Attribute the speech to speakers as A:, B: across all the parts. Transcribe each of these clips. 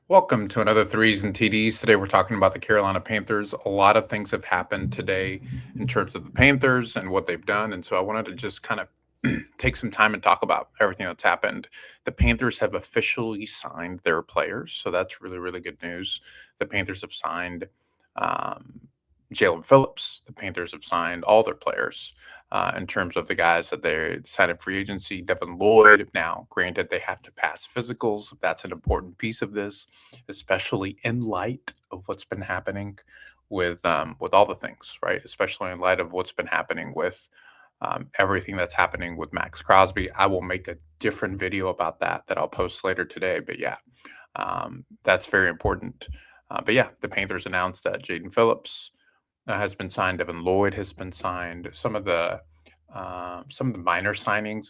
A: Welcome to another Threes and TDs. Today we're talking about the Carolina Panthers. A lot of things have happened today in terms of the Panthers and what they've done. And so I wanted to just kind of take some time and talk about everything that's happened. The Panthers have officially signed their players. So that's really, really good news. The Panthers have signed um, Jalen Phillips. The Panthers have signed all their players in terms of the guys that they signed in free agency. Devin Lloyd. Now, granted, they have to pass physicals. That's an important piece of this, especially in light of what's been happening with all the things, right? Especially in light of what's been happening with everything that's happening with Max Crosby. I will make a different video about that I'll post later today. But yeah, that's very important. But yeah, the Panthers announced that Jaden Phillips has been signed. Devin Lloyd has been signed. Some of the minor signings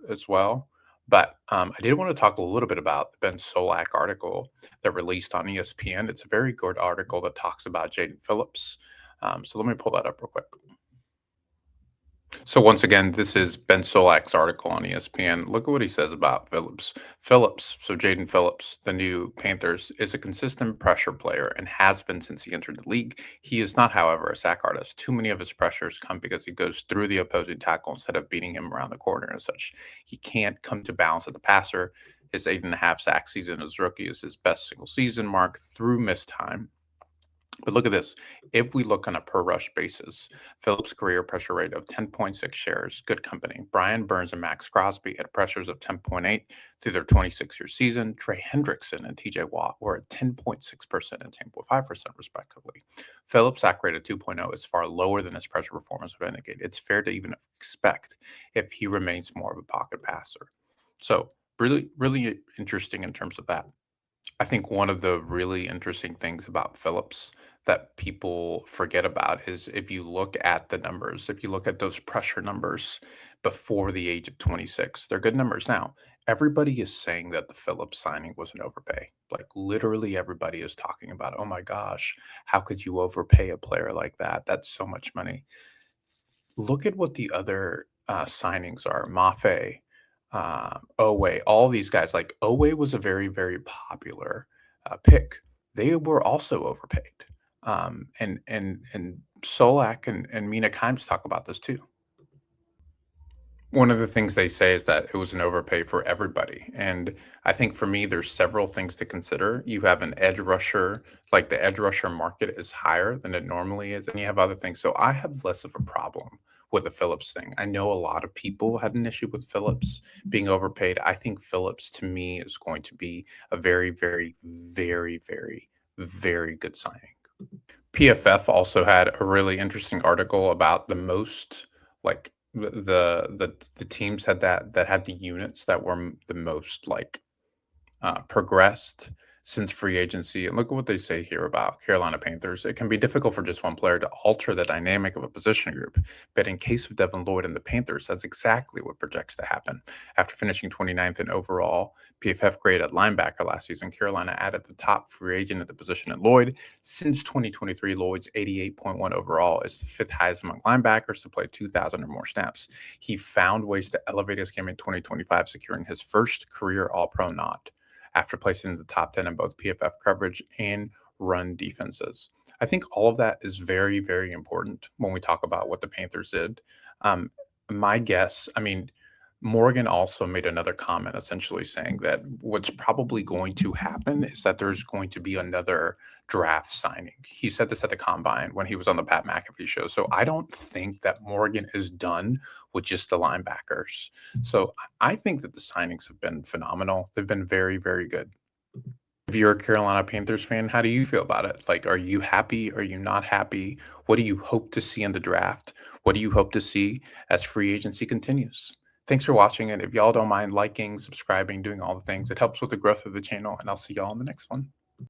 A: as well. But I did want to talk a little bit about the Ben Solak article that released on ESPN. It's a very good article that talks about Jaden Phillips. So let me pull that up real quick. So once again, this is Ben Solak's article on ESPN. Look at what he says about Phillips. So Jaden Phillips, the new Panthers, is a consistent pressure player and has been since he entered the league. He is not, however, a sack artist. Too many of his pressures come because he goes through the opposing tackle instead of beating him around the corner and such. He can't come to balance at the passer. His 8.5 sack season as rookie is his best single season mark through missed time. But look at this. If we look on a per rush basis, Phillips' career pressure rate of 10.6 shares good company. Brian Burns and Max Crosby had pressures of 10.8 through their 26-year season. Trey Hendrickson and TJ Watt were at 10.6% and 10.5% respectively. Phillips' sack rate of 2.0 is far lower than his pressure performance would indicate. It's fair to even expect if he remains more of a pocket passer. So really, really interesting in terms of that. I think one of the really interesting things about Phillips that people forget about is if you look at the numbers, if you look at those pressure numbers before the age of 26, they're good numbers now. Everybody is saying that the Phillips signing was an overpay. Like literally everybody is talking about, oh my gosh, how could you overpay a player like that? That's so much money. Look at what the other signings are. Mafe, Owe, all these guys. Like Owe was a very, very popular pick. They were also overpaid. And Solak and Mina Kimes talk about this too. One of the things they say is that it was an overpay for everybody. And I think for me, there's several things to consider. You have an edge rusher, like the edge rusher market is higher than it normally is, and you have other things. So I have less of a problem with the Phillips thing. I know a lot of people had an issue with Phillips being overpaid. I think Phillips to me is going to be a very, very, very, very, very good signing. PFF also had a really interesting article about the most like the teams that had the units that were the most like progressed since free agency. And look at what they say here about Carolina Panthers. It can be difficult for just one player to alter the dynamic of a position group. But in case of Devin Lloyd and the Panthers, that's exactly what projects to happen. After finishing 29th in overall PFF grade at linebacker last season, Carolina added the top free agent at the position at Lloyd. Since 2023, Lloyd's 88.1 overall is the fifth highest among linebackers to play 2,000 or more snaps. He found ways to elevate his game in 2025, securing his first career All-Pro nod after placing in the top 10 in both PFF coverage and run defenses. I think all of that is very, very important when we talk about what the Panthers did. My guess, I mean, Morgan also made another comment essentially saying that what's probably going to happen is that there's going to be another draft signing. He said this at the combine when he was on the Pat McAfee show. So I don't think that Morgan is done with just the linebackers. So I think that the signings have been phenomenal. They've been very, very good. If you're a Carolina Panthers fan, how do you feel about it? Like, are you happy? Are you not happy? What do you hope to see in the draft? What do you hope to see as free agency continues? Thanks for watching it. If y'all don't mind liking, subscribing, doing all the things, it helps with the growth of the channel, and I'll see y'all in the next one.